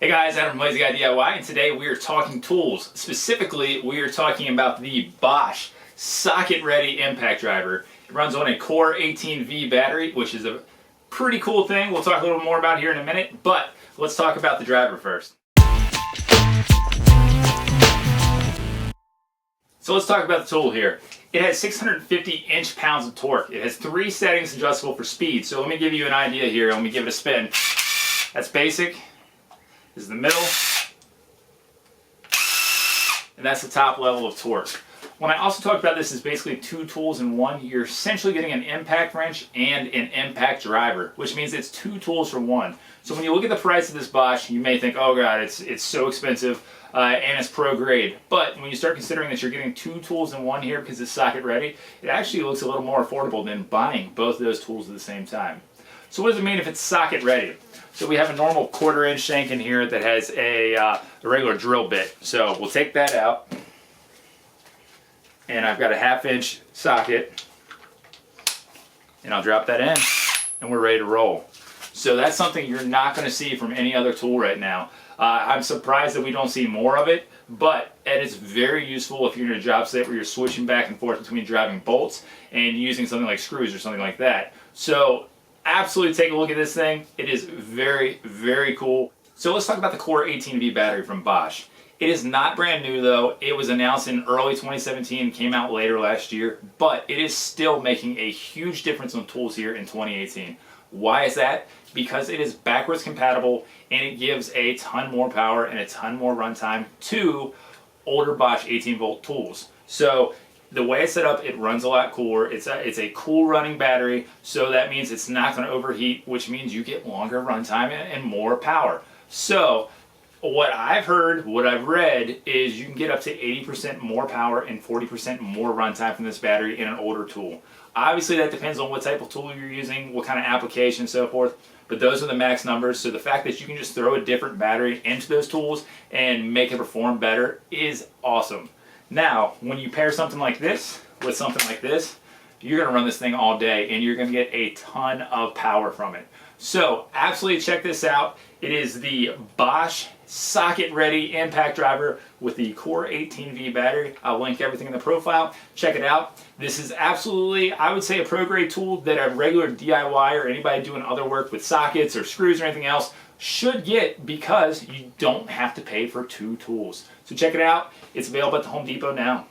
Hey guys, Adam from Lazy Guy DIY, and today we are talking tools. Specifically, we are talking about the Bosch Socket Ready Impact Driver. It runs on a CORE18v battery, which is a pretty cool thing. We'll talk a little more about here in a minute, but let's talk about the driver first. So let's talk about the tool here. It has 650 inch-pounds of torque. It has 3 settings adjustable for speed. So let me give you an idea here. Let me give it a spin. That's basic. This is the middle. And that's the top level of torque. When I also talk about this as basically 2 tools in one, you're essentially getting an impact wrench and an impact driver, which means it's 2 tools for one. So when you look at the price of this Bosch, you may think, oh god, it's so expensive and it's pro grade. But when you start considering that you're getting 2 tools in one here because it's socket ready, it actually looks a little more affordable than buying both of those tools at the same time. So what does it mean if it's socket ready? So we have a normal 1/4 inch shank in here that has a regular drill bit. So we'll take that out. And I've got a 1/2 inch socket. And I'll drop that in. And we're ready to roll. So that's something you're not going to see from any other tool right now. I'm surprised that we don't see more of it. But it is very useful if you're in a job site where you're switching back and forth between driving bolts and using something like screws or something like that. So absolutely take a look at this thing. It is very, very cool. So let's talk about the CORE18v battery from Bosch. It is not brand new though. It was announced in early 2017, came out later last year, but it is still making a huge difference on tools here in 2018. Why is that? Because it is backwards compatible and it gives a ton more power and a ton more runtime to older Bosch 18-volt tools. So the way it's set up, it runs a lot cooler. It's a cool running battery, so that means it's not going to overheat, which means you get longer runtime and more power. So what I've heard, what I've read, is you can get up to 80% more power and 40% more runtime from this battery in an older tool. Obviously that depends on what type of tool you're using, what kind of application and so forth, but those are the max numbers. So the fact that you can just throw a different battery into those tools and make it perform better is awesome. Now, when you pair something like this with something like this, you're going to run this thing all day and you're going to get a ton of power from it. So absolutely check this out. It is the Bosch Socket Ready Impact Driver with the CORE18v battery. I'll link everything in the profile. Check it out. This is absolutely, I would say, a pro grade tool that a regular DIY or anybody doing other work with sockets or screws or anything else should get, because you don't have to pay for 2 tools. So check it out. It's available at the Home Depot now.